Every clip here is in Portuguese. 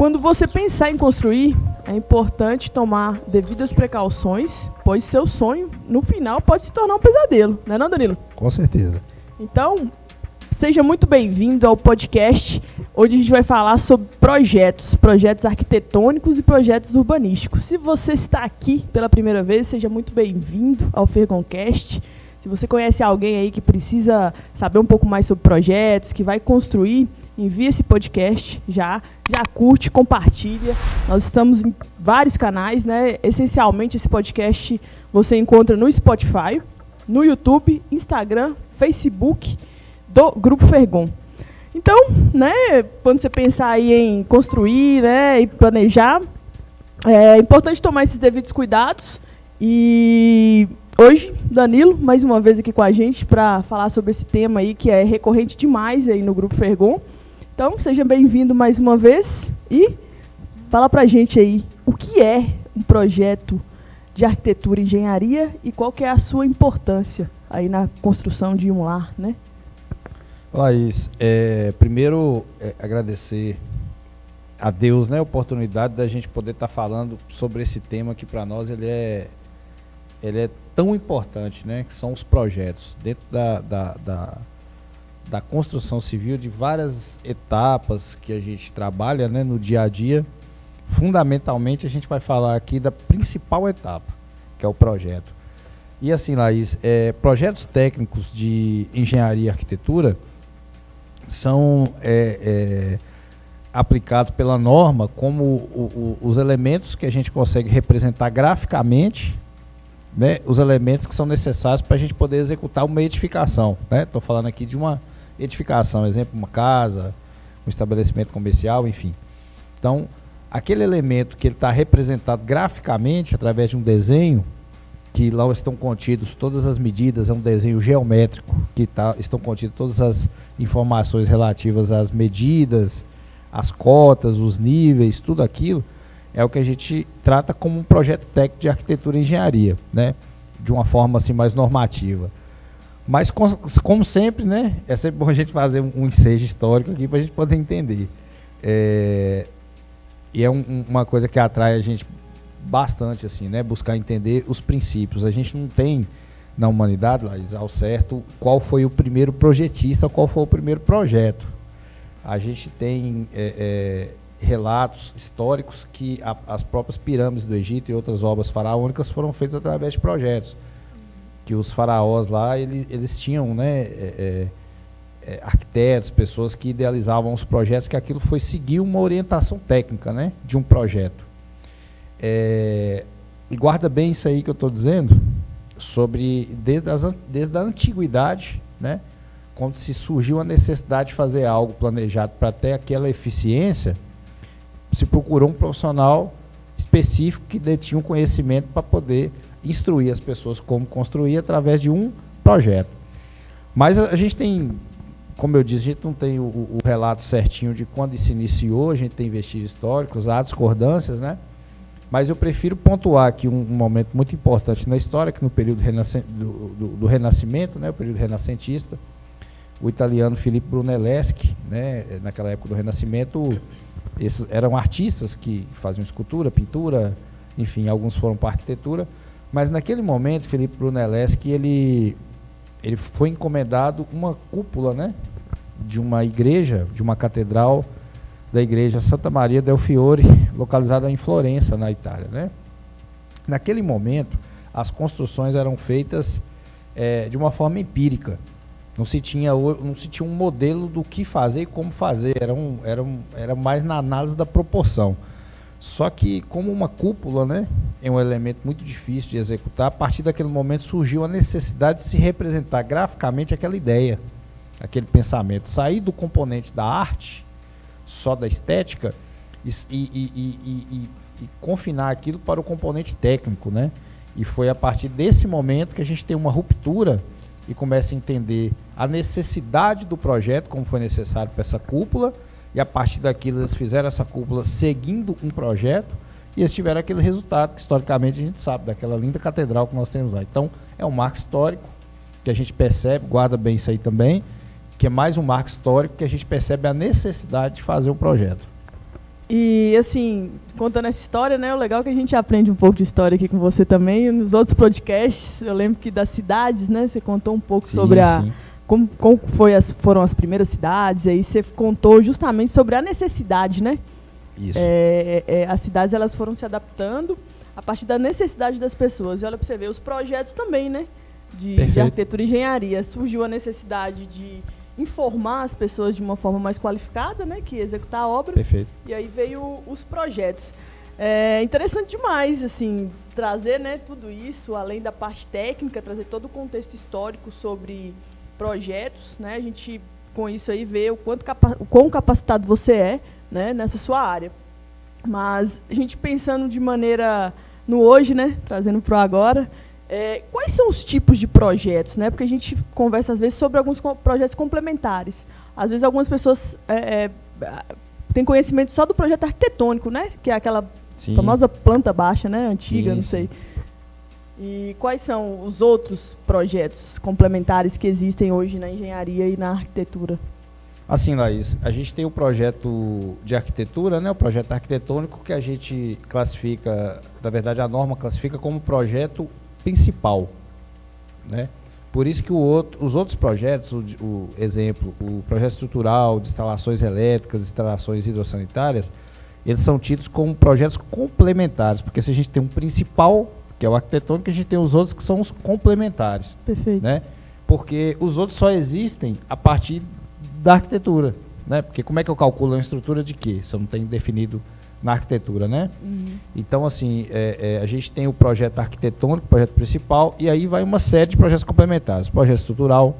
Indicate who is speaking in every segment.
Speaker 1: Quando você pensar em construir, é importante tomar devidas precauções, pois seu sonho, no final, pode se tornar um pesadelo, não é não, Danilo?
Speaker 2: Com certeza.
Speaker 1: Então, seja muito bem-vindo ao podcast. Hoje a gente vai falar sobre projetos arquitetônicos e projetos urbanísticos. Se você está aqui pela primeira vez, seja muito bem-vindo ao Fergoncast. Se você conhece alguém aí que precisa saber um pouco mais sobre projetos, que vai construir, envie esse podcast, já curte, compartilha. Nós estamos em vários canais, né? Essencialmente esse podcast você encontra no Spotify, no YouTube, Instagram, Facebook do Grupo Fergon. Então, né, quando você pensar aí em construir, né, e planejar, é importante tomar esses devidos cuidados. E hoje, Danilo, mais uma vez aqui com a gente para falar sobre esse tema aí que é recorrente demais aí no Grupo Fergon. Então, seja bem-vindo mais uma vez e fala pra gente aí o que é um projeto de arquitetura e engenharia e qual que é a sua importância aí na construção de um lar, né?
Speaker 2: Laís, primeiro agradecer a Deus, né, a oportunidade da gente poder estar falando sobre esse tema que para nós ele é tão importante, né, que são os projetos dentro da construção civil, de várias etapas que a gente trabalha, né, no dia a dia. Fundamentalmente a gente vai falar aqui da principal etapa, que é o projeto. E assim, Laís, projetos técnicos de engenharia e arquitetura são aplicados pela norma como os elementos que a gente consegue representar graficamente, né, os elementos que são necessários para a gente poder executar uma edificação. Estou falando aqui de uma edificação, exemplo, uma casa, um estabelecimento comercial, enfim. Então, aquele elemento que ele está representado graficamente através de um desenho, que lá estão contidos todas as medidas, é um desenho geométrico, que estão contidas todas as informações relativas às medidas, às cotas, os níveis, tudo aquilo, é o que a gente trata como um projeto técnico de arquitetura e engenharia, né? De uma forma assim mais normativa. Mas, como sempre, né, é sempre bom a gente fazer um ensejo histórico aqui para a gente poder entender. E é uma coisa que atrai a gente bastante, assim, né, buscar entender os princípios. A gente não tem na humanidade, Laís, ao certo, qual foi o primeiro projetista, qual foi o primeiro projeto. A gente tem relatos históricos que as próprias pirâmides do Egito e outras obras faraônicas foram feitas através de projetos. Que os faraós lá, eles tinham, né, arquitetos, pessoas que idealizavam os projetos, que aquilo foi seguir uma orientação técnica, né, de um projeto. E guarda bem isso aí que eu estou dizendo, sobre desde a antiguidade, né, quando se surgiu a necessidade de fazer algo planejado para ter aquela eficiência, se procurou um profissional específico que detinha um conhecimento para poder instruir as pessoas como construir através de um projeto. Mas a gente tem, como eu disse, a gente não tem o relato certinho de quando se iniciou, a gente tem vestígios históricos, há discordâncias, né? Mas eu prefiro pontuar aqui um momento muito importante na história, que no período do Renascimento, né, o período renascentista, o italiano Filippo Brunelleschi, né, naquela época do Renascimento, esses eram artistas que faziam escultura, pintura, enfim, alguns foram para arquitetura. Mas naquele momento, Filippo Brunelleschi, ele foi encomendado uma cúpula, né, de uma igreja, de uma catedral da igreja Santa Maria del Fiore, localizada em Florença, na Itália, né? Naquele momento, as construções eram feitas de uma forma empírica. Não se tinha um modelo do que fazer e como fazer, era mais na análise da proporção. Só que, como uma cúpula, né, é um elemento muito difícil de executar, a partir daquele momento surgiu a necessidade de se representar graficamente aquela ideia, aquele pensamento, sair do componente da arte, só da estética, e confinar aquilo para o componente técnico, né? E foi a partir desse momento que a gente tem uma ruptura e começa a entender a necessidade do projeto, como foi necessário para essa cúpula, e a partir daquilo eles fizeram essa cúpula seguindo um projeto, e eles tiveram aquele resultado que historicamente a gente sabe, daquela linda catedral que nós temos lá. Então, é um marco histórico que a gente percebe, guarda bem isso aí também, que é mais um marco histórico que a gente percebe a necessidade de fazer um projeto.
Speaker 1: E, assim, contando essa história, né, o legal é que a gente aprende um pouco de história aqui com você também. Nos outros podcasts, eu lembro que das cidades, né, você contou um pouco sobre como foram as primeiras cidades, e aí você contou justamente sobre a necessidade, né?
Speaker 2: Isso.
Speaker 1: As cidades, elas foram se adaptando a partir da necessidade das pessoas. E olha para você ver, os projetos também, né? De arquitetura e engenharia. Surgiu a necessidade de informar as pessoas de uma forma mais qualificada, né? Que executar a obra.
Speaker 2: Perfeito.
Speaker 1: E aí veio os projetos. É interessante demais, assim, trazer, né, tudo isso, além da parte técnica, trazer todo o contexto histórico sobre projetos, né? A gente, com isso aí, vê o quão capacitado você é, né, nessa sua área. Mas a gente pensando de maneira no hoje, né, trazendo para o agora, quais são os tipos de projetos, né? Porque a gente conversa às vezes sobre alguns projetos complementares. Às vezes algumas pessoas têm conhecimento só do projeto arquitetônico, né? Que é aquela famosa planta baixa, né, antiga, não sei. E quais são os outros projetos complementares que existem hoje na engenharia e na arquitetura?
Speaker 2: Assim, Laís, a gente tem o projeto de arquitetura, né, o projeto arquitetônico, que a gente classifica, na verdade a norma classifica como projeto principal, né? Por isso que os outros projetos, o exemplo, o projeto estrutural de instalações elétricas, instalações hidrossanitárias, eles são tidos como projetos complementares, porque se a gente tem um principal, que é o arquitetônico, a gente tem os outros que são os complementares.
Speaker 1: Perfeito.
Speaker 2: Né? Porque os outros só existem a partir da arquitetura, né? Porque como é que eu calculo uma estrutura de quê? Se eu não tenho definido na arquitetura, né?
Speaker 1: Uhum.
Speaker 2: Então, assim, a gente tem o projeto arquitetônico, o projeto principal, e aí vai uma série de projetos complementares. Projeto estrutural,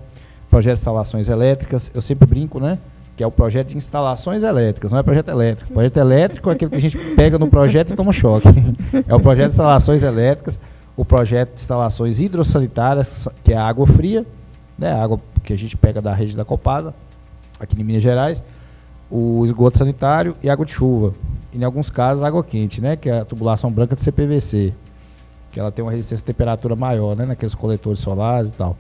Speaker 2: projeto de instalações elétricas, eu sempre brinco, né? Que é o projeto de instalações elétricas, não é projeto elétrico. Projeto elétrico é aquele que a gente pega no projeto e toma choque. É o projeto de instalações elétricas, o projeto de instalações hidrossanitárias, que é a água fria, né? A água que a gente pega da rede da Copasa, aqui em Minas Gerais, o esgoto sanitário e água de chuva. E, em alguns casos, água quente, né? Que é a tubulação branca de CPVC, que ela tem uma resistência à temperatura maior, né? Naqueles coletores solares e tal.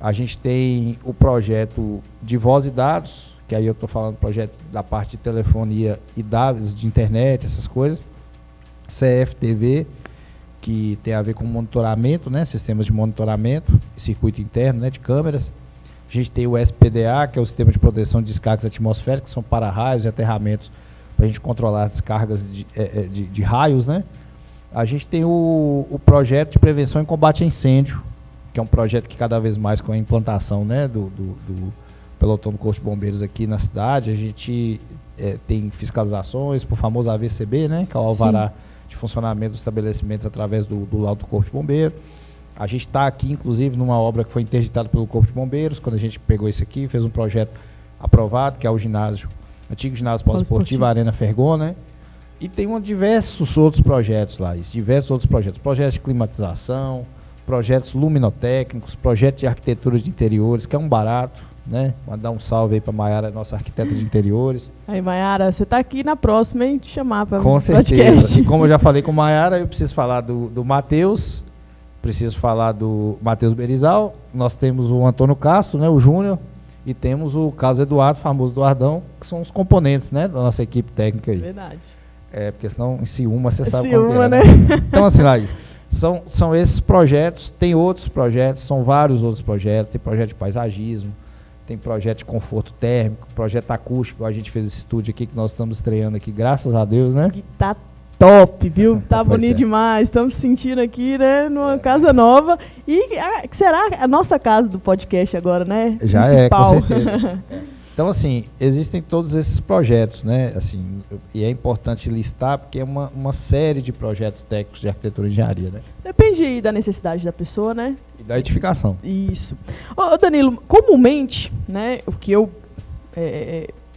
Speaker 2: A gente tem o projeto de voz e dados, que aí eu estou falando do projeto da parte de telefonia e dados de internet, essas coisas. CFTV, que tem a ver com monitoramento, né? Sistemas de monitoramento, circuito interno, né? De câmeras. A gente tem o SPDA, que é o Sistema de Proteção de Descargas Atmosféricas, que são para-raios e aterramentos para a gente controlar as descargas de raios, né? A gente tem o projeto de prevenção e combate a incêndio, que é um projeto que cada vez mais com a implantação, né, do pelotão do Corpo de Bombeiros aqui na cidade, a gente tem fiscalizações por famoso AVCB, né, que é o alvará de funcionamento dos estabelecimentos através do laudo do Corpo de Bombeiro. A gente está aqui, inclusive, numa obra que foi interditada pelo Corpo de Bombeiros, quando a gente pegou isso aqui, fez um projeto aprovado, que é o antigo ginásio pós-esportivo, Arena Fergon, né? E tem diversos outros projetos lá, diversos outros projetos. Projetos de climatização, projetos luminotécnicos, projetos de arquitetura de interiores, que é um barato, né? Mandar um salve aí para Maiara, nossa arquiteta de interiores.
Speaker 1: Aí, Maiara, você está aqui na próxima, hein? Te chamar para o
Speaker 2: podcast. Com
Speaker 1: certeza.
Speaker 2: E como eu já falei com Maiara, eu preciso falar do Matheus, preciso falar do Matheus Berizal, nós temos o Antônio Castro, né, o Júnior, e temos o Carlos Eduardo, famoso Eduardão, que são os componentes, né, da nossa equipe técnica aí.
Speaker 1: Verdade.
Speaker 2: Porque senão em Ciúma você sabe
Speaker 1: como é, né?
Speaker 2: Então, assim, Laís, são esses projetos, tem outros projetos, são vários outros projetos, tem projeto de paisagismo, tem projeto de conforto térmico, projeto acústico, a gente fez esse estúdio aqui que nós estamos estreando aqui, graças a Deus, né?
Speaker 1: Que tá top, viu? Tá bonito demais. Estamos sentindo aqui, né, numa casa nova. E que será a nossa casa do podcast agora, né?
Speaker 2: Já
Speaker 1: principal.
Speaker 2: Com certeza. Então, assim, existem todos esses projetos, né? Assim, e é importante listar, porque é uma série de projetos técnicos de arquitetura e engenharia, né?
Speaker 1: Depende aí da necessidade da pessoa, né?
Speaker 2: E da edificação.
Speaker 1: Isso. Ô, Danilo, comumente, né, o que eu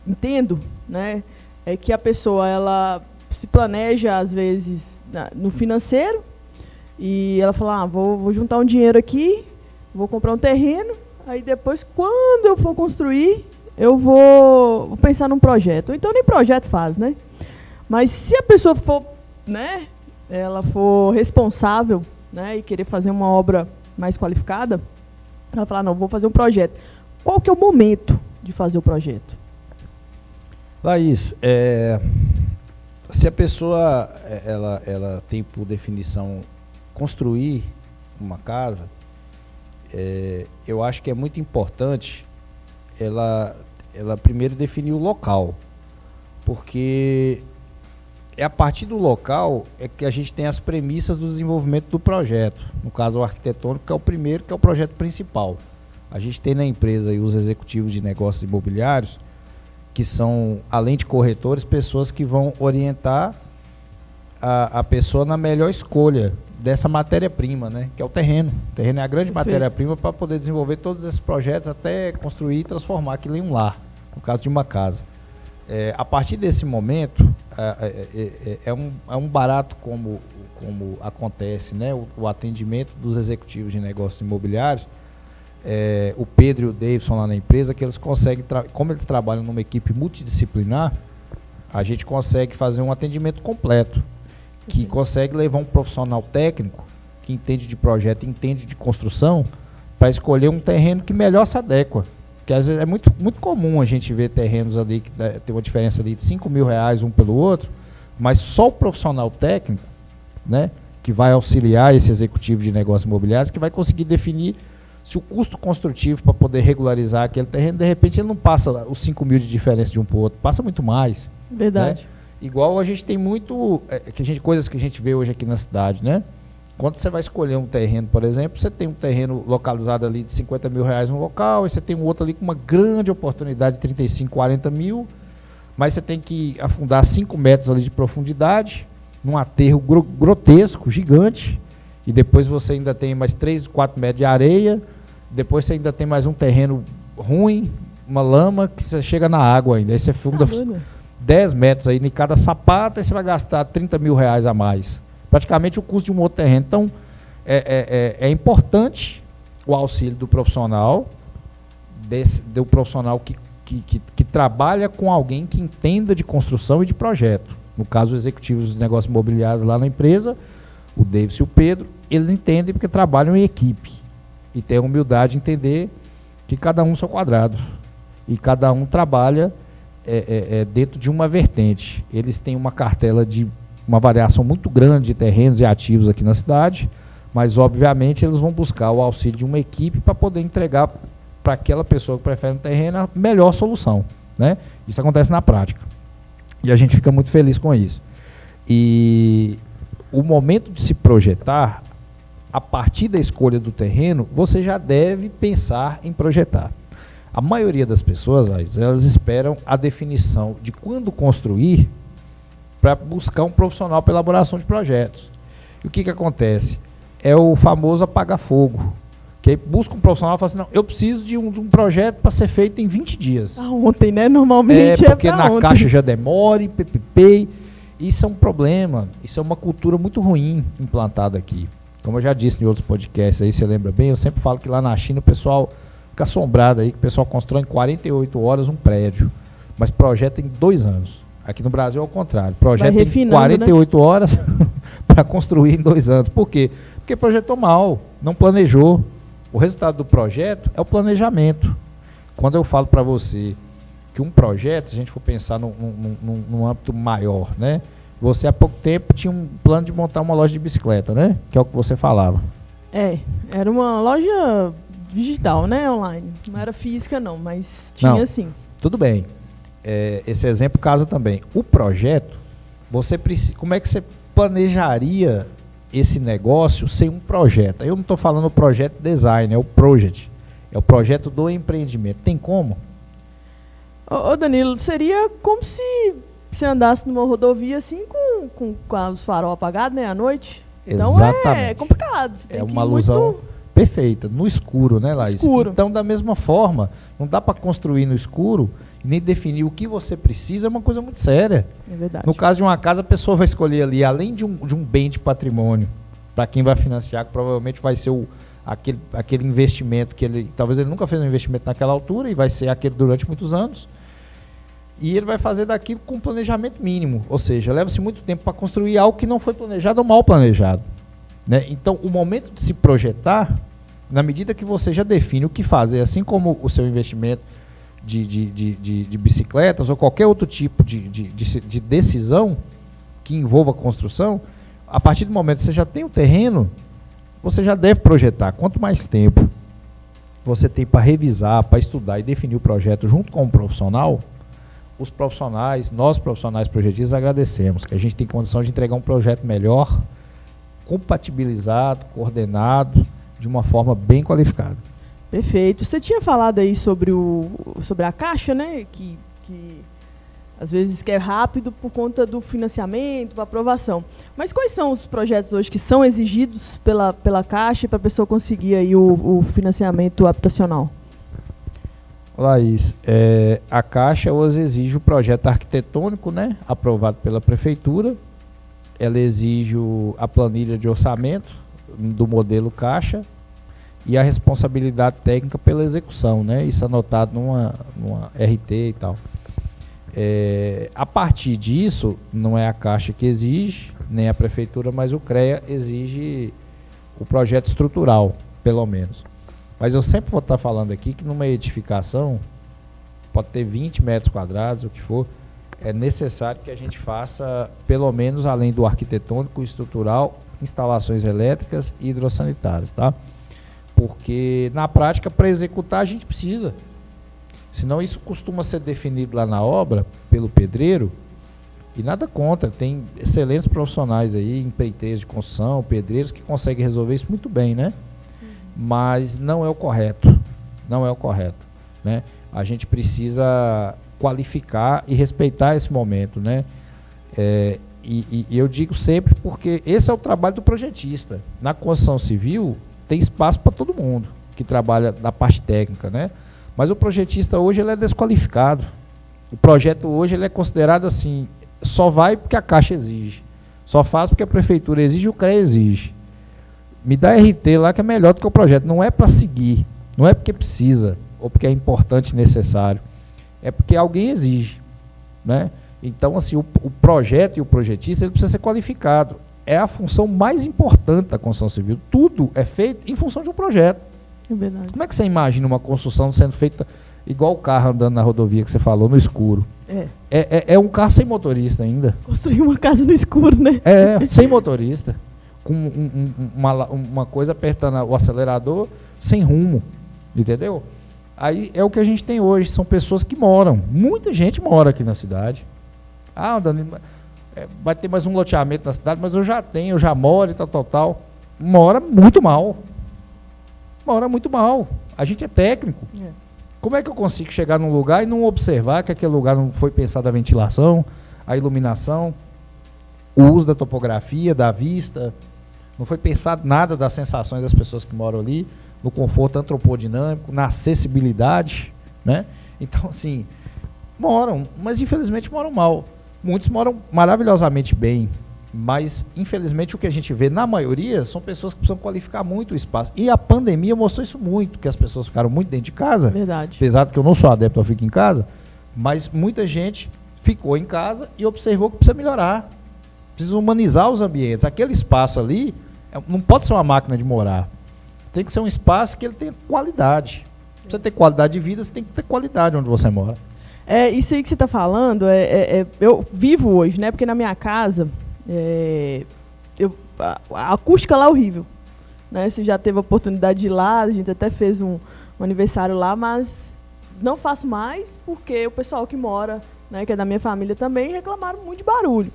Speaker 1: entendo, né, é que a pessoa, ela se planeja, às vezes, no financeiro, e ela fala, vou juntar um dinheiro aqui, vou comprar um terreno, aí depois, quando eu for construir, eu vou pensar num projeto. Então, nem projeto faz, né? Mas se a pessoa for, né, ela for responsável, né, e querer fazer uma obra mais qualificada, ela fala, não, vou fazer um projeto. Qual que é o momento de fazer o projeto?
Speaker 2: Laís, Se a pessoa ela tem por definição construir uma casa, eu acho que é muito importante ela primeiro definir o local, porque é a partir do local que a gente tem as premissas do desenvolvimento do projeto. No caso, o arquitetônico, que é o primeiro, que é o projeto principal. A gente tem na empresa aí os executivos de negócios imobiliários, que são, além de corretores, pessoas que vão orientar a pessoa na melhor escolha dessa matéria-prima, né? Que é o terreno. O terreno é a grande matéria-prima para poder desenvolver todos esses projetos até construir e transformar aquilo em um lar, no caso de uma casa. A partir desse momento, é um barato como acontece, né? O atendimento dos executivos de negócios imobiliários. O Pedro e o Davidson lá na empresa, que eles conseguem, como eles trabalham numa equipe multidisciplinar, a gente consegue fazer um atendimento completo, que consegue levar um profissional técnico que entende de projeto, entende de construção, para escolher um terreno que melhor se adequa. Porque às vezes é muito comum a gente ver terrenos ali que tem uma diferença ali de R$5.000 um pelo outro, mas só o profissional técnico, né, que vai auxiliar esse executivo de negócios imobiliários, que vai conseguir definir se o custo construtivo para poder regularizar aquele terreno, de repente ele não passa os 5.000 de diferença de um para o outro, passa muito mais.
Speaker 1: Verdade.
Speaker 2: Né? Igual a gente tem muito, coisas que a gente vê hoje aqui na cidade, né? Quando você vai escolher um terreno, por exemplo, você tem um terreno localizado ali de R$50.000 no local, e você tem um outro ali com uma grande oportunidade de 35, 40 mil, mas você tem que afundar 5 metros ali de profundidade, num aterro grotesco, gigante, e depois você ainda tem mais 3, 4 metros de areia, depois você ainda tem mais um terreno ruim, uma lama, que você chega na água ainda, aí você funda 10 metros aí em cada sapato, aí você vai gastar R$30.000 a mais. Praticamente o custo de um outro terreno. Então, é importante o auxílio do profissional, do profissional que trabalha com alguém que entenda de construção e de projeto. No caso, os executivos de negócios imobiliários lá na empresa, o Davis e o Pedro, eles entendem porque trabalham em equipe. E têm a humildade de entender que cada um seu quadrado. E cada um trabalha dentro de uma vertente. Eles têm uma cartela de uma variação muito grande de terrenos e ativos aqui na cidade, mas obviamente eles vão buscar o auxílio de uma equipe para poder entregar para aquela pessoa que prefere um terreno a melhor solução, né? Isso acontece na prática. E a gente fica muito feliz com isso. E o momento de se projetar, a partir da escolha do terreno, você já deve pensar em projetar. A maioria das pessoas, elas esperam a definição de quando construir para buscar um profissional para elaboração de projetos. E o que acontece? É o famoso apagar fogo. Que aí busca um profissional e fala assim, não, eu preciso de um projeto para ser feito em 20 dias.
Speaker 1: Ontem, né? Normalmente
Speaker 2: porque na ontem. Caixa já demora, PPP. Isso é um problema, isso é uma cultura muito ruim implantada aqui. Como eu já disse em outros podcasts aí, você lembra bem, eu sempre falo que lá na China o pessoal fica assombrado aí, que o pessoal constrói em 48 horas um prédio, mas projeta em 2 anos. Aqui no Brasil é o contrário. Projeta em 48 horas para construir em 2 anos. Por quê? Porque projetou mal, não planejou. O resultado do projeto é o planejamento. Quando eu falo para você que um projeto, se a gente for pensar num âmbito maior, né? Você há pouco tempo tinha um plano de montar uma loja de bicicleta, né? Que é o que você falava.
Speaker 1: Era uma loja digital, né? Online. Não era física não, mas tinha sim.
Speaker 2: Tudo bem. Esse exemplo casa também. O projeto, você precisa, como é que você planejaria esse negócio sem um projeto? Eu não estou falando o projeto design, é o project. É o projeto do empreendimento. Tem como?
Speaker 1: Ô Danilo, seria como se você andasse numa rodovia assim com os farol apagados, né, à noite? Então é complicado. Você tem
Speaker 2: uma alusão perfeita, no escuro, né, Laís?
Speaker 1: Escuro.
Speaker 2: Então, da mesma forma, não dá para construir no escuro, nem definir o que você precisa, é uma coisa muito séria.
Speaker 1: É verdade.
Speaker 2: No caso de uma casa, a pessoa vai escolher ali, além de um bem de patrimônio, para quem vai financiar, que provavelmente vai ser aquele investimento que talvez ele nunca fez um investimento naquela altura e vai ser aquele durante muitos anos. E ele vai fazer daquilo com planejamento mínimo, ou seja, leva-se muito tempo para construir algo que não foi planejado ou mal planejado. Né? Então, o momento de se projetar, na medida que você já define o que fazer, assim como o seu investimento de bicicletas ou qualquer outro tipo de decisão, que envolva construção, a partir do momento que você já tem o terreno, você já deve projetar. Quanto mais tempo você tem para revisar, para estudar e definir o projeto junto com o profissional, os profissionais, nós profissionais projetistas agradecemos, que a gente tem condição de entregar um projeto melhor, compatibilizado, coordenado, de uma forma bem qualificada.
Speaker 1: Perfeito. Você tinha falado aí sobre a Caixa, né? Que às vezes quer rápido por conta do financiamento, da aprovação. Mas quais são os projetos hoje que são exigidos pela Caixa para a pessoa conseguir aí o financiamento habitacional?
Speaker 2: Laís, a Caixa hoje exige o projeto arquitetônico, né, aprovado pela Prefeitura. Ela exige a planilha de orçamento do modelo Caixa e a responsabilidade técnica pela execução, né? Isso anotado numa RT e tal. A partir disso, não é a Caixa que exige, nem a Prefeitura, mas o CREA exige o projeto estrutural, pelo menos. Mas eu sempre vou estar falando aqui que numa edificação, pode ter 20 metros quadrados, o que for, é necessário que a gente faça, pelo menos além do arquitetônico e estrutural, instalações elétricas e hidrossanitárias, tá? Porque na prática, para executar, a gente precisa. Senão isso costuma ser definido lá na obra, pelo pedreiro, e nada contra, tem excelentes profissionais aí, empreiteiros de construção, pedreiros, que conseguem resolver isso muito bem, né? Mas não é o correto, não é o correto, né? A gente precisa qualificar e respeitar esse momento, né? E eu digo sempre porque esse é o trabalho do projetista. Na construção civil tem espaço para todo mundo que trabalha na parte técnica, né? Mas o projetista hoje ele é desqualificado. O projeto hoje ele é considerado assim, só vai porque a Caixa exige, só faz porque a Prefeitura exige, o CREA exige. Me dá RT lá que é melhor do que o projeto. Não é para seguir, não é porque precisa, ou porque é importante e necessário. É porque alguém exige, né? Então, assim, o projeto e o projetista ele precisa ser qualificado. É a função mais importante da construção civil. Tudo é feito em função de um projeto.
Speaker 1: É verdade.
Speaker 2: Como é que você imagina uma construção sendo feita igual o carro andando na rodovia que você falou, no escuro? É um carro sem motorista ainda.
Speaker 1: Construir uma casa no escuro, né?
Speaker 2: Sem motorista. Com uma coisa apertando o acelerador, sem rumo. Entendeu? Aí é o que a gente tem hoje, são pessoas que moram. Muita gente mora aqui na cidade. Ah, Dani, vai ter mais um loteamento na cidade, mas eu já moro e tal. Mora muito mal. Mora muito mal. A gente é técnico. Como é que eu consigo chegar num lugar e não observar que aquele lugar não foi pensado a ventilação, a iluminação, o uso da topografia, da vista, não foi pensado nada das sensações das pessoas que moram ali, no conforto antropodinâmico, na acessibilidade, né? Então, assim, moram, mas infelizmente moram mal. Muitos moram maravilhosamente bem, mas infelizmente o que a gente vê na maioria são pessoas que precisam qualificar muito o espaço. E a pandemia mostrou isso muito, que as pessoas ficaram muito dentro de casa.
Speaker 1: Verdade.
Speaker 2: Apesar de que eu não sou adepto ao ficar em casa, mas muita gente ficou em casa e observou que precisa melhorar. Precisa humanizar os ambientes. Aquele espaço ali não pode ser uma máquina de morar. Tem que ser um espaço que ele tenha qualidade. Pra você ter qualidade de vida, você tem que ter qualidade onde você mora.
Speaker 1: Isso aí que você está falando, eu vivo hoje, né? Porque na minha casa, a acústica lá é horrível. Né? Você já teve a oportunidade de ir lá, a gente até fez um aniversário lá, mas não faço mais porque o pessoal que mora, né, que é da minha família também, reclamaram muito de barulho.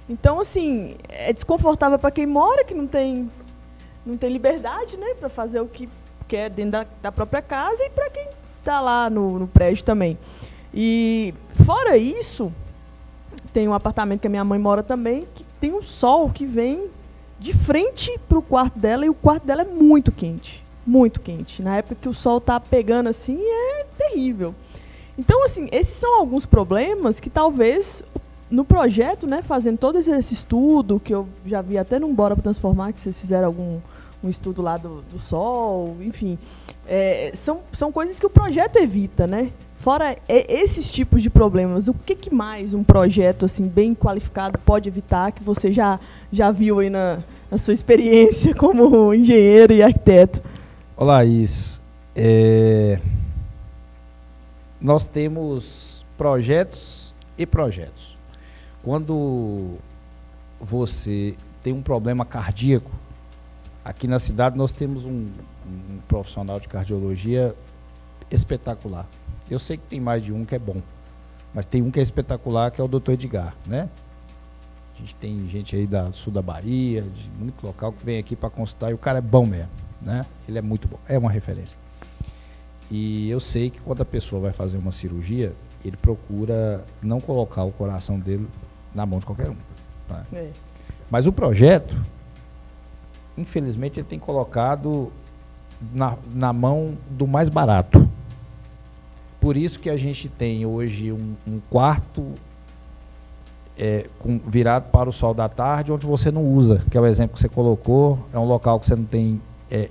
Speaker 1: Então, assim, é desconfortável para quem mora, que não tem liberdade, né, para fazer o que quer dentro da própria casa, e para quem está lá no prédio também. E, fora isso, tem um apartamento que a minha mãe mora também, que tem um sol que vem de frente para o quarto dela, e o quarto dela é muito quente. Muito quente. Na época que o sol está pegando assim, é terrível. Então, assim, esses são alguns problemas que talvez no projeto, né, fazendo todo esse estudo, que eu já vi até no Bora para Transformar, que vocês fizeram um estudo lá do sol, enfim, são coisas que o projeto evita, né? Fora esses tipos de problemas, o que mais um projeto assim, bem qualificado pode evitar, que você já viu aí na sua experiência como engenheiro e arquiteto?
Speaker 2: Olá, Laís. Nós temos projetos e projetos. Quando você tem um problema cardíaco, aqui na cidade nós temos um profissional de cardiologia espetacular. Eu sei que tem mais de um que é bom, mas tem um que é espetacular, que é o Dr. Edgar, né? A gente tem gente aí do sul da Bahia, de muito local, que vem aqui para consultar, e o cara é bom mesmo, né? Ele é muito bom, é uma referência. E eu sei que quando a pessoa vai fazer uma cirurgia, ele procura não colocar o coração dele na mão de qualquer um. Tá? Mas o projeto, infelizmente, ele tem colocado na mão do mais barato. Por isso que a gente tem hoje um quarto virado para o sol da tarde, onde você não usa, que é o exemplo que você colocou, é um local que você não tem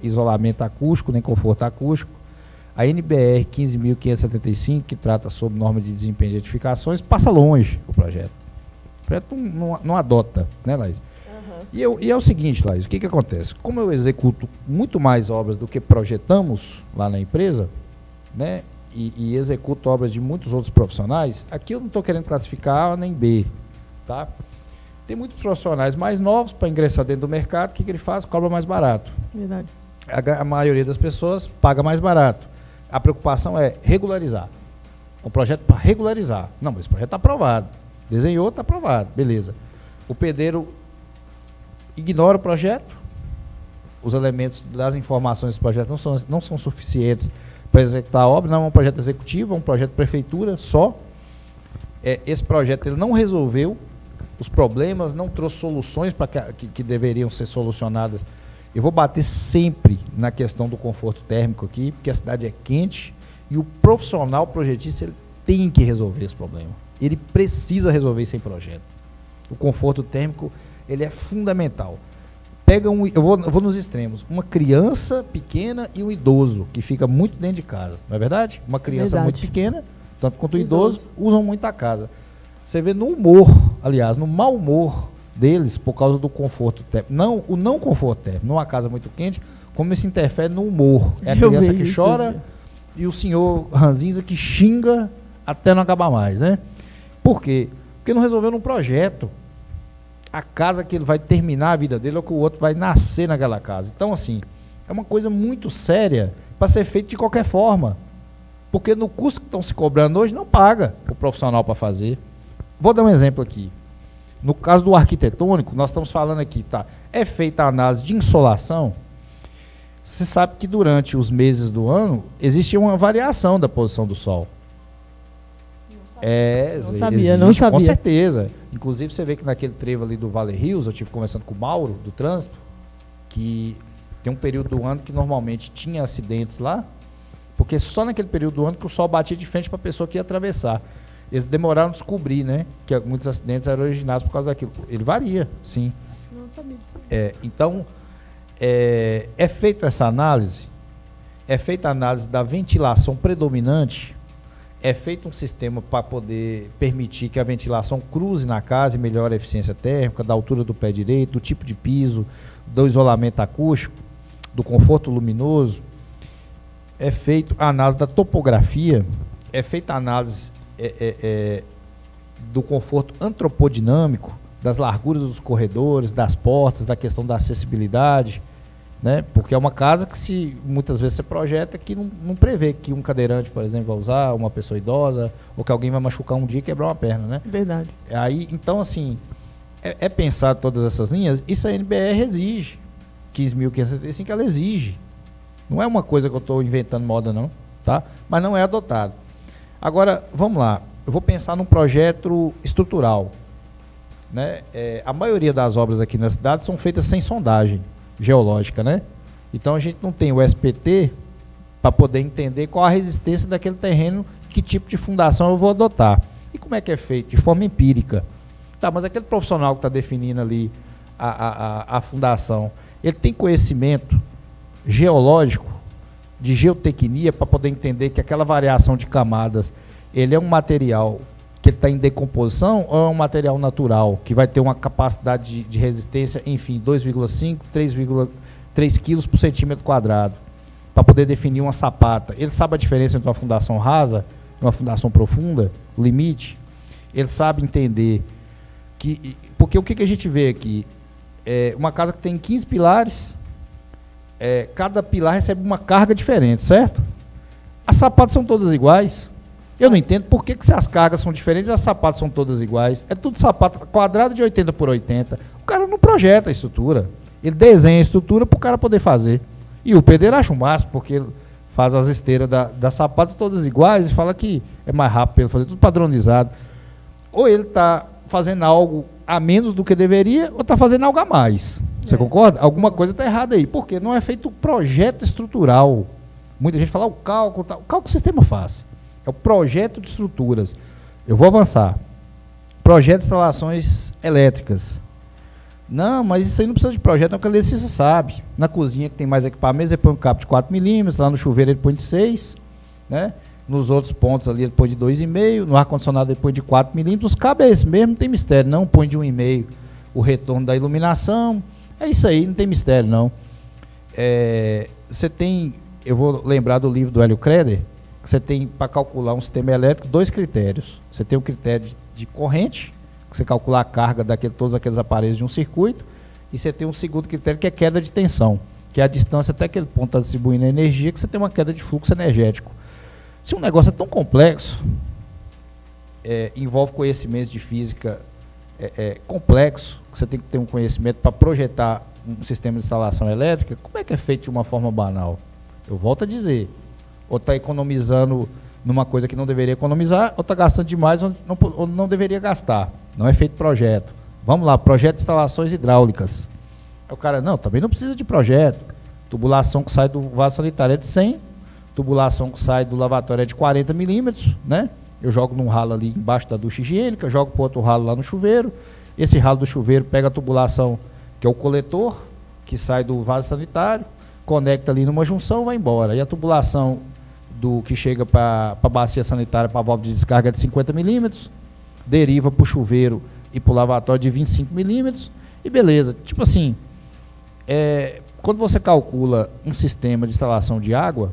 Speaker 2: isolamento acústico, nem conforto acústico. A NBR 15.575, que trata sobre norma de desempenho de edificações, passa longe o projeto. O projeto não adota, né, Laís? Uhum. E é o seguinte, Laís, o que acontece? Como eu executo muito mais obras do que projetamos lá na empresa, né, e executo obras de muitos outros profissionais, aqui eu não estou querendo classificar A nem B, tá? Tem muitos profissionais mais novos para ingressar dentro do mercado, o que ele faz? Cobra mais barato.
Speaker 1: Verdade.
Speaker 2: A maioria das pessoas paga mais barato. A preocupação é regularizar. Um projeto para regularizar. Não, mas esse projeto está aprovado. Desenhou, está aprovado. Beleza. O pedreiro ignora o projeto. Os elementos das informações do projeto não são suficientes para executar a obra. Não é um projeto executivo, é um projeto de prefeitura só. Esse projeto ele não resolveu os problemas, não trouxe soluções para que deveriam ser solucionadas. Eu vou bater sempre na questão do conforto térmico aqui, porque a cidade é quente e o profissional projetista ele tem que resolver esse problema. Ele precisa resolver isso em projeto. O conforto térmico ele é fundamental. Eu vou nos extremos. Uma criança pequena e um idoso, que fica muito dentro de casa, não é verdade? Uma criança muito pequena, tanto quanto o idoso, usam muito a casa. Você vê no humor, aliás, no mau humor deles, por causa do conforto térmico. O não conforto térmico, numa casa muito quente, como isso interfere no humor. É a criança que chora e o senhor ranzinza que xinga até não acabar mais, né? Por quê? Porque não resolveu num projeto. A casa que ele vai terminar a vida dele ou que o outro vai nascer naquela casa. Então, assim, é uma coisa muito séria para ser feito de qualquer forma. Porque no custo que estão se cobrando hoje, não paga o profissional para fazer. Vou dar um exemplo aqui. No caso do arquitetônico, nós estamos falando aqui, tá? É feita a análise de insolação. Você sabe que durante os meses do ano existe uma variação da posição do sol.
Speaker 1: Não sabia.
Speaker 2: Com certeza. Inclusive você vê que naquele trevo ali do Vale Rios, eu estive conversando com o Mauro, do trânsito, que tem um período do ano que normalmente tinha acidentes lá, porque só naquele período do ano que o sol batia de frente para a pessoa que ia atravessar. Eles demoraram a descobrir, né, que muitos acidentes eram originados por causa daquilo. Ele varia, sim.
Speaker 1: Não sabia disso.
Speaker 2: Então, é feita essa análise, é feita a análise da ventilação predominante, é feito um sistema para poder permitir que a ventilação cruze na casa e melhore a eficiência térmica, da altura do pé direito, do tipo de piso, do isolamento acústico, do conforto luminoso. É feita a análise da topografia, é feita a análise do conforto antropodinâmico, das larguras dos corredores, das portas, da questão da acessibilidade, né? Porque é uma casa que muitas vezes você projeta que não prevê que um cadeirante, por exemplo, vai usar, uma pessoa idosa, ou que alguém vai machucar um dia e quebrar uma perna, né?
Speaker 1: Verdade.
Speaker 2: Aí, então, assim, pensado todas essas linhas, isso a NBR exige. 15.575 ela exige. Não é uma coisa que eu estou inventando moda, não, tá? Mas não é adotado. Agora, vamos lá. Eu vou pensar num projeto estrutural, né? A maioria das obras aqui na cidade são feitas sem sondagem geológica, né? Então a gente não tem o SPT para poder entender qual a resistência daquele terreno, que tipo de fundação eu vou adotar. E como é que é feito? De forma empírica. Tá, mas aquele profissional que está definindo ali a fundação, ele tem conhecimento geológico, de geotecnia, para poder entender que aquela variação de camadas, ele é um material que está em decomposição ou é um material natural, que vai ter uma capacidade de resistência, enfim, 2,5, 3 quilos por centímetro quadrado, para poder definir uma sapata. Ele sabe a diferença entre uma fundação rasa e uma fundação profunda, o limite. Ele sabe entender Porque o que a gente vê aqui? Uma casa que tem 15 pilares, cada pilar recebe uma carga diferente, certo? As sapatas são todas iguais. Eu não entendo por que se as cargas são diferentes e as sapatas são todas iguais. É tudo sapato quadrado de 80 por 80. O cara não projeta a estrutura. Ele desenha a estrutura para o cara poder fazer. E o pedreiro acha o máximo, porque ele faz as esteiras das sapatas todas iguais e fala que é mais rápido ele fazer tudo padronizado. Ou ele está fazendo algo a menos do que deveria, ou está fazendo algo a mais. Você concorda? Alguma coisa está errada aí. Porque não é feito projeto estrutural. Muita gente fala, o cálculo o sistema faz. É o projeto de estruturas. Eu vou avançar. Projeto de instalações elétricas. Não, mas isso aí não precisa de projeto, não, que o eletricista sabe. Na cozinha, que tem mais equipamentos, ele põe um cabo de 4 milímetros, lá no chuveiro ele põe de 6, né? Nos outros pontos ali ele põe de 2,5, no ar-condicionado ele põe de 4 milímetros, os cabos é esse mesmo, não tem mistério, não põe de 1,5 o retorno da iluminação, é isso aí, não tem mistério, não. Você tem, eu vou lembrar do livro do Hélio Creder, que você tem para calcular um sistema elétrico 2 critérios. Você tem o critério de corrente, que você calcula a carga todos aqueles aparelhos de um circuito, e você tem um segundo critério que é queda de tensão, que é a distância até aquele ponto está distribuindo a energia, que você tem uma queda de fluxo energético. Se um negócio é tão complexo, envolve conhecimentos de física complexo, que você tem que ter um conhecimento para projetar um sistema de instalação elétrica, como é que é feito de uma forma banal? Eu volto a dizer, ou está economizando numa coisa que não deveria economizar, ou está gastando demais onde não deveria gastar. Não é feito projeto. Vamos lá, projeto de instalações hidráulicas. Aí o cara, não, também não precisa de projeto. Tubulação que sai do vaso sanitário é de 100, tubulação que sai do lavatório é de 40 milímetros, né? Eu jogo num ralo ali embaixo da ducha higiênica, jogo para outro ralo lá no chuveiro. Esse ralo do chuveiro pega a tubulação, que é o coletor, que sai do vaso sanitário, conecta ali numa junção e vai embora. E a tubulação que chega para a bacia sanitária, para a válvula de descarga, é de 50 milímetros, deriva para o chuveiro e para o lavatório de 25 milímetros, e beleza. Tipo assim, quando você calcula um sistema de instalação de água,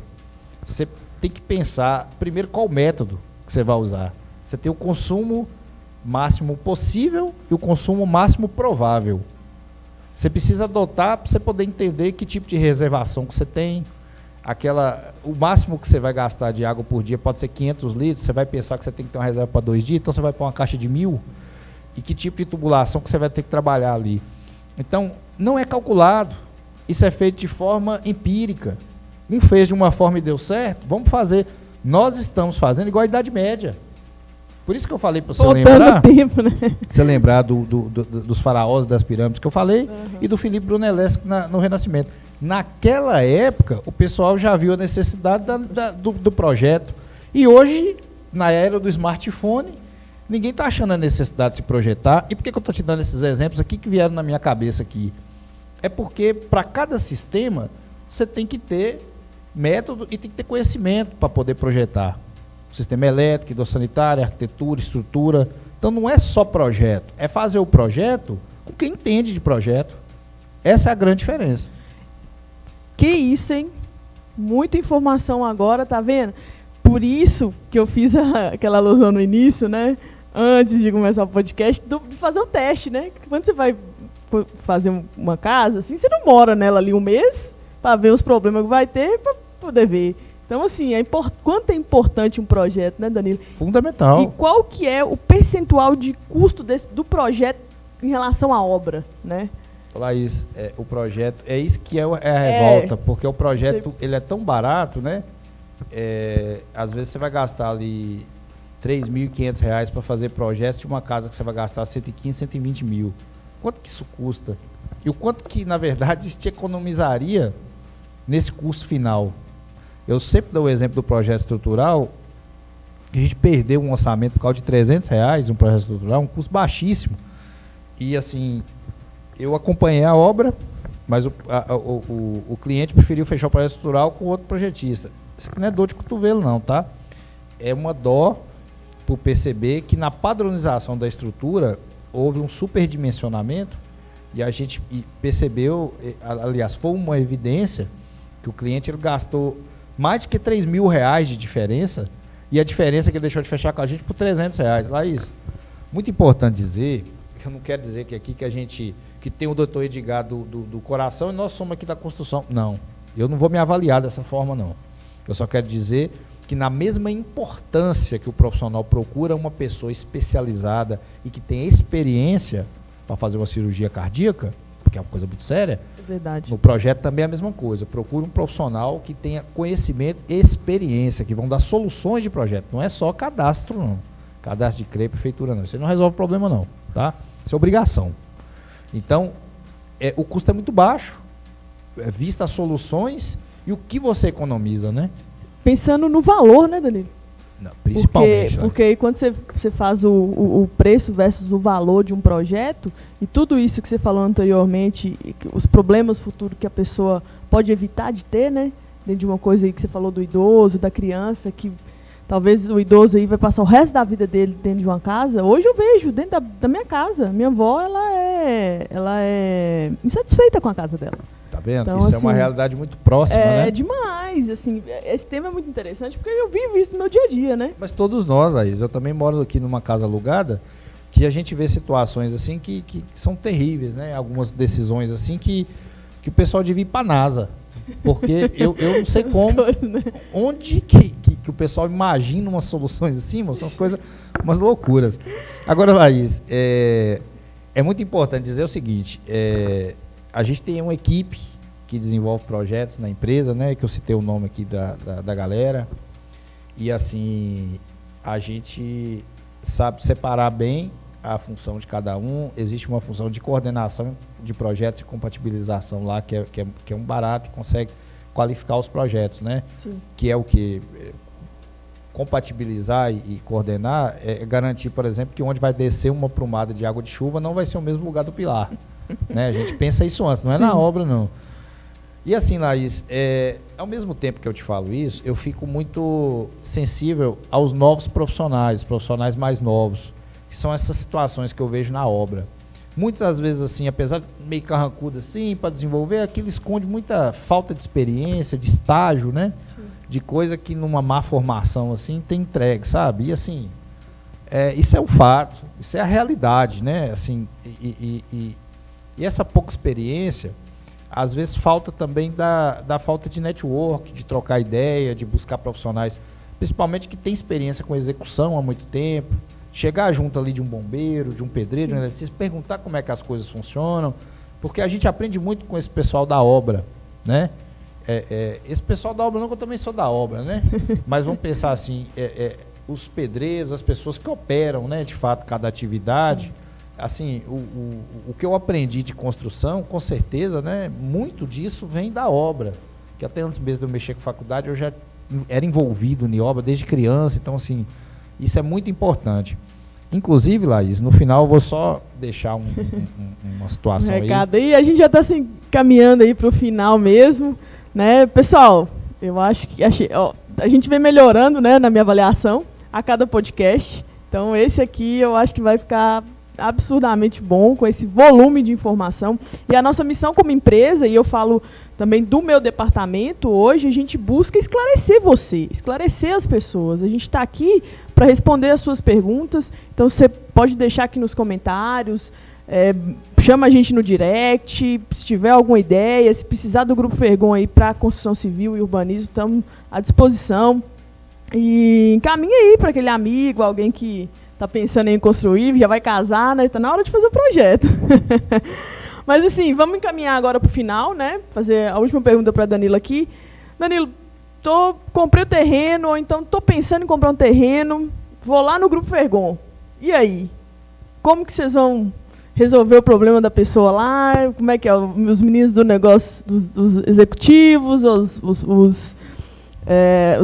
Speaker 2: você tem que pensar, primeiro, qual método que você vai usar. Você tem o consumo máximo possível e o consumo máximo provável. Você precisa adotar para você poder entender que tipo de reservação que você tem. O máximo que você vai gastar de água por dia pode ser 500 litros, você vai pensar que você tem que ter uma reserva para 2 dias, então você vai pôr uma caixa de 1.000, e que tipo de tubulação que você vai ter que trabalhar ali. Então, não é calculado, isso é feito de forma empírica. Um fez de uma forma e deu certo, vamos fazer. Nós estamos fazendo igual a Idade Média. Por isso que eu falei para você lembrar,
Speaker 1: tempo, né?
Speaker 2: você lembrar dos faraós das pirâmides que eu falei, e do Filipe Brunelleschi no Renascimento. Naquela época, o pessoal já viu a necessidade do projeto. E hoje, na era do smartphone, ninguém está achando a necessidade de se projetar. E por que eu estou te dando esses exemplos aqui que vieram na minha cabeça aqui? É porque, para cada sistema, você tem que ter método e tem que ter conhecimento para poder projetar. Sistema elétrico, hidrossanitário, arquitetura, estrutura. Então, não é só projeto. É fazer o projeto com quem entende de projeto. Essa é a grande diferença.
Speaker 1: Que isso, hein? Muita informação agora, tá vendo? Por isso que eu fiz aquela alusão no início, né? Antes de começar o podcast, de fazer o teste, né? Quando você vai fazer uma casa, assim, você não mora nela ali um mês para ver os problemas que vai ter, para poder ver. Então, assim, quanto é importante um projeto, né, Danilo?
Speaker 2: Fundamental.
Speaker 1: E qual que é o percentual de custo do projeto em relação à obra, né?
Speaker 2: Laís, o projeto, é isso que é a revolta, porque o projeto ele é tão barato, né? Às vezes você vai gastar ali R$3.500 para fazer projetos de uma casa que você vai gastar 115, 120 mil. Quanto que isso custa? E o quanto que, na verdade, isso te economizaria nesse custo final? Eu sempre dou o exemplo do projeto estrutural, que a gente perdeu um orçamento por causa de R$300, um projeto estrutural, um custo baixíssimo. E assim, eu acompanhei a obra, mas o cliente preferiu fechar o projeto estrutural com outro projetista. Isso aqui não é dor de cotovelo não, tá? É uma dó por perceber que na padronização da estrutura houve um superdimensionamento e a gente percebeu, aliás, foi uma evidência que o cliente ele gastou mais de que R$3.000 de diferença, e a diferença que ele deixou de fechar com a gente por R$300. Laís, muito importante dizer eu não quero dizer que aqui que tem o doutor Edgar do coração e nós somos aqui da construção. Não, eu não vou me avaliar dessa forma, não. Eu só quero dizer que na mesma importância que o profissional procura uma pessoa especializada e que tem experiência para fazer uma cirurgia cardíaca, porque é uma coisa muito séria,
Speaker 1: É verdade.
Speaker 2: no projeto também é a mesma coisa. Procura um profissional que tenha conhecimento e experiência, que vão dar soluções de projeto. Não é só cadastro, não. Cadastro de CREA, prefeitura, não. Isso não resolve o problema, não. Tá? Isso é obrigação. Então, o custo é muito baixo, vista as soluções e o que você economiza, né?
Speaker 1: Pensando no valor, né, Danilo?
Speaker 2: Não, principalmente.
Speaker 1: Porque aí quando você faz o preço versus o valor de um projeto, e tudo isso que você falou anteriormente, os problemas futuros que a pessoa pode evitar de ter, né? Dentro de uma coisa aí que você falou do idoso, da criança, que talvez o idoso aí vai passar o resto da vida dele dentro de uma casa. Hoje eu vejo dentro da minha casa. Minha avó, ela é insatisfeita com a casa dela.
Speaker 2: Tá vendo?
Speaker 1: Então,
Speaker 2: isso
Speaker 1: assim,
Speaker 2: é uma realidade muito próxima, né?
Speaker 1: É demais, assim, esse tema é muito interessante porque eu vivo isso no meu dia a dia, né?
Speaker 2: Mas todos nós, Laís, eu também moro aqui numa casa alugada, que a gente vê situações assim que são terríveis, né? Algumas decisões assim que o pessoal devia ir para a NASA. Porque eu não sei como,
Speaker 1: coisas, né?
Speaker 2: onde que o pessoal imagina umas soluções assim, são as coisas, umas loucuras. Agora, Laís, é muito importante dizer o seguinte, a gente tem uma equipe que desenvolve projetos na empresa, né, que eu citei o nome aqui da galera, e assim, a gente sabe separar bem a função de cada um. Existe uma função de coordenação de projetos e compatibilização lá, que é um barato e consegue qualificar os projetos, né?
Speaker 1: Sim.
Speaker 2: Que é o que? Compatibilizar e coordenar é garantir, por exemplo, que onde vai descer uma prumada de água de chuva não vai ser o mesmo lugar do pilar. Né? A gente pensa isso antes, não é na obra, não. E assim, Laís, ao mesmo tempo que eu te falo isso, eu fico muito sensível aos novos profissionais mais novos, que são essas situações que eu vejo na obra. Muitas vezes, assim, apesar de meio carrancudo assim, para desenvolver, aquilo esconde muita falta de experiência, de estágio, né? Sim. De coisa que numa má formação, assim, tem entregue, sabe? E assim, isso é um fato, isso é a realidade, né? Assim, e essa pouca experiência, às vezes falta também da falta de network, de trocar ideia, de buscar profissionais, principalmente que tem experiência com execução há muito tempo, chegar junto ali de um bombeiro, de um pedreiro, de um eletricista, perguntar como é que as coisas funcionam, porque a gente aprende muito com esse pessoal da obra, né? Esse pessoal da obra não, que eu também sou da obra, né? Mas vamos pensar assim, os pedreiros, as pessoas que operam, né, de fato, cada atividade. Sim. Assim, o que eu aprendi de construção, com certeza, né, muito disso vem da obra, que até antes mesmo de eu mexer com faculdade, eu já era envolvido em obra desde criança, então assim, isso é muito importante. Inclusive, Laís, no final eu vou só deixar uma situação
Speaker 1: recado aí. A gente já está assim, caminhando aí para o final mesmo, né? Pessoal, eu acho que a gente vem melhorando, né, na minha avaliação a cada podcast. Então esse aqui eu acho que vai ficar absurdamente bom com esse volume de informação. E a nossa missão como empresa, e eu falo também do meu departamento, hoje a gente busca esclarecer você, esclarecer as pessoas. A gente está aqui para responder as suas perguntas, então você pode deixar aqui nos comentários, chama a gente no direct, se tiver alguma ideia, se precisar do Grupo Fergon aí para construção civil e urbanismo, estamos à disposição. E encaminha aí para aquele amigo, alguém que está pensando em construir, já vai casar, né? Está na hora de fazer o projeto. Mas assim, vamos encaminhar agora para o final, né? Fazer a última pergunta para Danilo aqui. Danilo, comprei o terreno, ou então estou pensando em comprar um terreno, vou lá no Grupo Fergon. E aí? Como que vocês vão resolver o problema da pessoa lá? Como é que é? Os meninos do negócio, dos executivos, os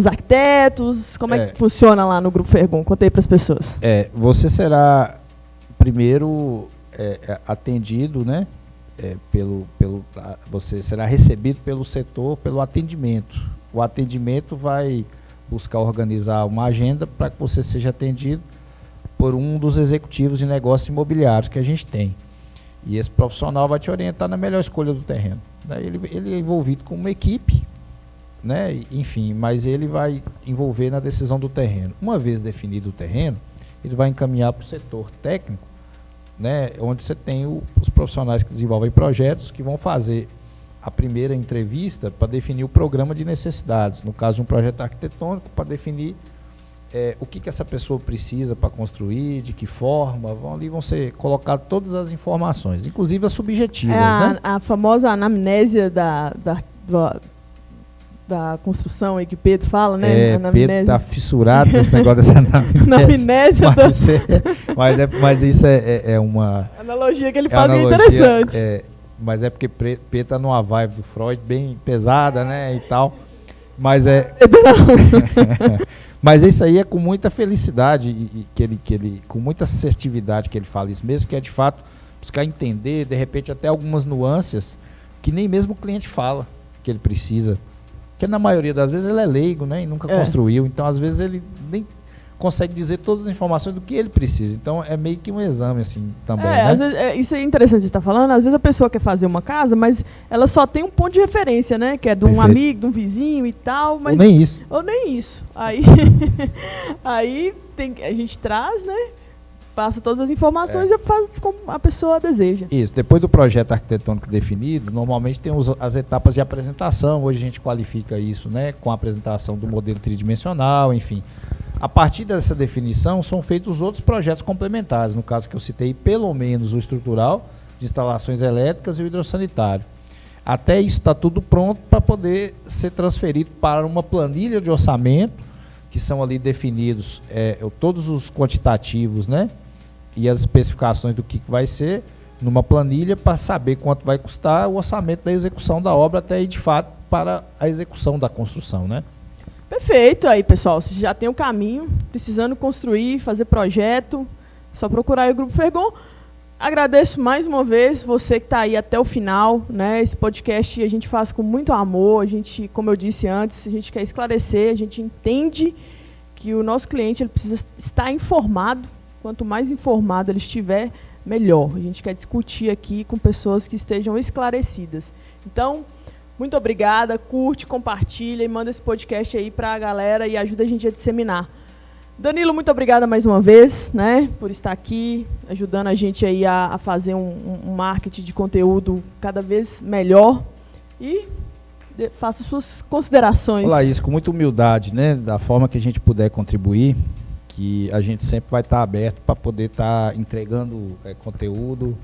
Speaker 1: arquitetos, como é que funciona lá no Grupo Fergon? Conta aí para as pessoas.
Speaker 2: Você será primeiro atendido, né? Você será recebido pelo setor, pelo atendimento. O atendimento vai buscar organizar uma agenda para que você seja atendido por um dos executivos de negócios imobiliários que a gente tem. E esse profissional vai te orientar na melhor escolha do terreno. Ele é envolvido com uma equipe, né? Enfim, mas ele vai envolver na decisão do terreno. Uma vez definido o terreno, ele vai encaminhar para o setor técnico né, onde você tem os profissionais que desenvolvem projetos que vão fazer a primeira entrevista para definir o programa de necessidades. No caso de um projeto arquitetônico, para definir o que essa pessoa precisa para construir, de que forma, vão ser colocadas todas as informações, inclusive as subjetivas. Né?
Speaker 1: A famosa anamnésia da construção aí que Pedro fala, né?
Speaker 2: Pedro está fissurado nesse negócio dessa
Speaker 1: anamnésia.
Speaker 2: Mas isso é uma...
Speaker 1: A analogia que ele faz é interessante.
Speaker 2: Mas é porque Pedro está numa vibe do Freud bem pesada, né, e tal. Mas mas isso aí é com muita felicidade e que ele com muita assertividade que ele fala isso mesmo, que é de fato buscar entender, de repente até algumas nuances que nem mesmo o cliente fala que ele precisa. Porque na maioria das vezes ele é leigo, né, e nunca construiu, então às vezes ele nem consegue dizer todas as informações do que ele precisa. Então é meio que um exame assim também, né?
Speaker 1: Às vezes, isso é interessante você estar falando. Às vezes a pessoa quer fazer uma casa, mas ela só tem um ponto de referência, né? Que é de um amigo, de um vizinho e tal. Mas,
Speaker 2: ou nem isso.
Speaker 1: Aí, a gente traz, né? Passa todas as informações e faz como a pessoa deseja.
Speaker 2: Isso. Depois do projeto arquitetônico definido, normalmente tem as etapas de apresentação. Hoje a gente qualifica isso, né? Com a apresentação do modelo tridimensional, enfim. A partir dessa definição, são feitos outros projetos complementares, no caso que eu citei, pelo menos o estrutural, de instalações elétricas e o hidrossanitário. Até isso está tudo pronto para poder ser transferido para uma planilha de orçamento, que são ali definidos todos os quantitativos, né, e as especificações do que vai ser, numa planilha para saber quanto vai custar o orçamento da execução da obra até ir, de fato, para a execução da construção, né?
Speaker 1: Perfeito, aí pessoal, você já tem o caminho, precisando construir, fazer projeto, só procurar aí o Grupo Fergon. Agradeço mais uma vez você que está aí até o final, né? Esse podcast a gente faz com muito amor, a gente, como eu disse antes, a gente quer esclarecer, a gente entende que o nosso cliente ele precisa estar informado, quanto mais informado ele estiver, melhor. A gente quer discutir aqui com pessoas que estejam esclarecidas. Então, muito obrigada, curte, compartilha e manda esse podcast aí para a galera e ajuda a gente a disseminar. Danilo, muito obrigada mais uma vez, né, por estar aqui, ajudando a gente aí a fazer um marketing de conteúdo cada vez melhor. E faça suas considerações.
Speaker 2: Olá, isso com muita humildade, né, da forma que a gente puder contribuir, que a gente sempre vai estar aberto para poder estar entregando conteúdo,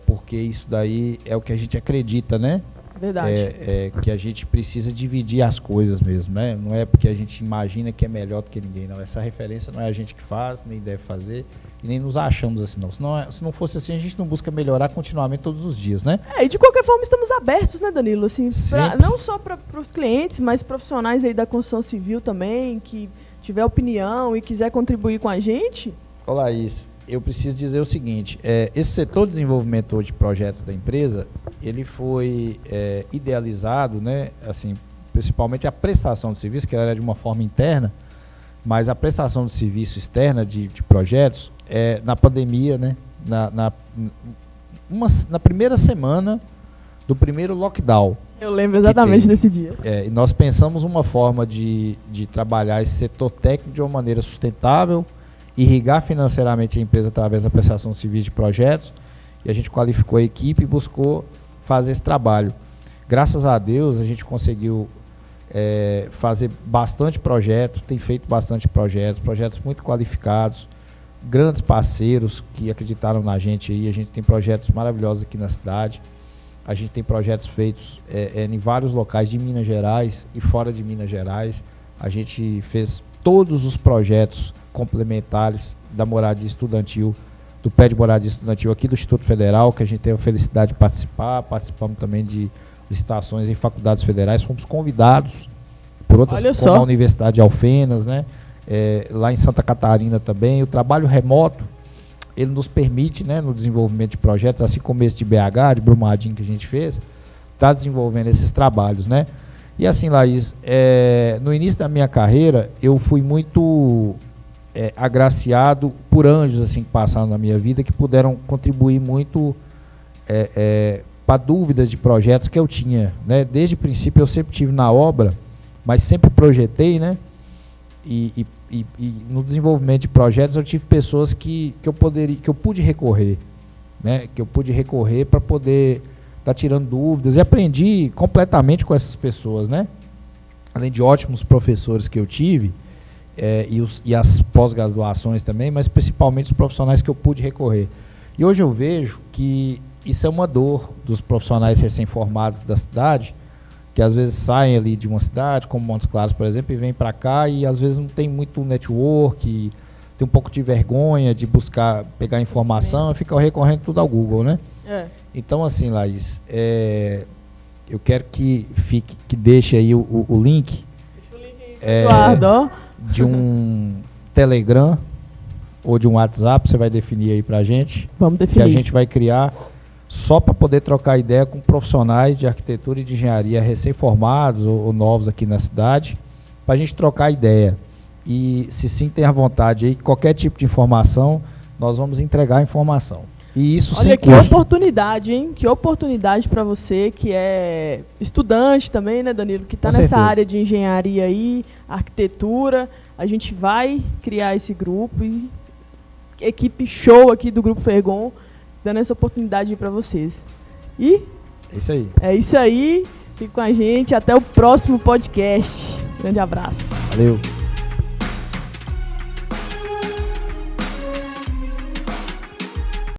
Speaker 2: porque isso daí é o que a gente acredita, né?
Speaker 1: Verdade.
Speaker 2: Que a gente precisa dividir as coisas mesmo, né? Não é porque a gente imagina que é melhor do que ninguém, não. Essa referência não é a gente que faz, nem deve fazer, e nem nos achamos assim, não. Se não fosse assim, a gente não busca melhorar continuamente todos os dias, né?
Speaker 1: E de qualquer forma estamos abertos, né, Danilo? Assim, não só para os clientes, mas profissionais aí da construção civil também, que tiver opinião e quiser contribuir com a gente.
Speaker 2: Olá, Laís. Eu preciso dizer o seguinte, esse setor de desenvolvimento de projetos da empresa, ele foi idealizado, né, assim, principalmente a prestação de serviço, que ela era de uma forma interna, mas a prestação de serviço externa de projetos, na pandemia, né, na primeira semana do primeiro lockdown.
Speaker 1: Eu lembro exatamente desse dia.
Speaker 2: E nós pensamos uma forma de trabalhar esse setor técnico de uma maneira sustentável, irrigar financeiramente a empresa através da prestação de serviço de projetos, e a gente qualificou a equipe e buscou fazer esse trabalho. Graças a Deus, a gente conseguiu fazer bastante projeto, tem feito bastante projetos muito qualificados, grandes parceiros que acreditaram na gente aí. A gente tem projetos maravilhosos aqui na cidade, a gente tem projetos feitos em vários locais de Minas Gerais e fora de Minas Gerais. A gente fez todos os projetos complementares da moradia estudantil, do pé de moradia estudantil aqui do Instituto Federal, que a gente teve a felicidade de participamos também de licitações em faculdades federais, fomos convidados por outras, como a Universidade de Alfenas, né? Lá em Santa Catarina também. O trabalho remoto, ele nos permite, né, no desenvolvimento de projetos, assim como esse de BH, de Brumadinho que a gente fez, está desenvolvendo esses trabalhos, né? E assim, Laís, no início da minha carreira, eu fui muito agraciado por anjos assim, que passaram na minha vida, que puderam contribuir muito para dúvidas de projetos que eu tinha, né? Desde o princípio eu sempre tive na obra, mas sempre projetei, né? e no desenvolvimento de projetos eu tive pessoas que eu pude recorrer, né? Que eu pude recorrer para poder estar tirando dúvidas, e aprendi completamente com essas pessoas, né? Além de ótimos professores que eu tive, e as pós-graduações também, mas principalmente os profissionais que eu pude recorrer. E hoje eu vejo que isso é uma dor dos profissionais recém-formados da cidade, que às vezes saem ali de uma cidade, como Montes Claros, por exemplo, e vêm para cá e às vezes não tem muito network, tem um pouco de vergonha de buscar, pegar informação e fica recorrendo tudo ao Google, né? Então, assim, Laís, eu quero que deixe aí o link,
Speaker 1: Eduardo,
Speaker 2: de um Telegram ou de um WhatsApp, você vai definir aí pra gente.
Speaker 1: Vamos definir.
Speaker 2: Que a gente vai criar só para poder trocar ideia com profissionais de arquitetura e de engenharia recém-formados ou novos aqui na cidade, para a gente trocar ideia. E se sintam à vontade aí, qualquer tipo de informação, nós vamos entregar a informação. E isso sem custo.
Speaker 1: Olha que oportunidade, hein? Que oportunidade para você que é estudante também, né, Danilo? Que está nessa área de engenharia aí, arquitetura. A gente vai criar esse grupo e equipe show aqui do Grupo Fergon, dando essa oportunidade para vocês. E
Speaker 2: é isso aí.
Speaker 1: É isso aí. Fique com a gente. Até o próximo podcast. Grande abraço.
Speaker 2: Valeu.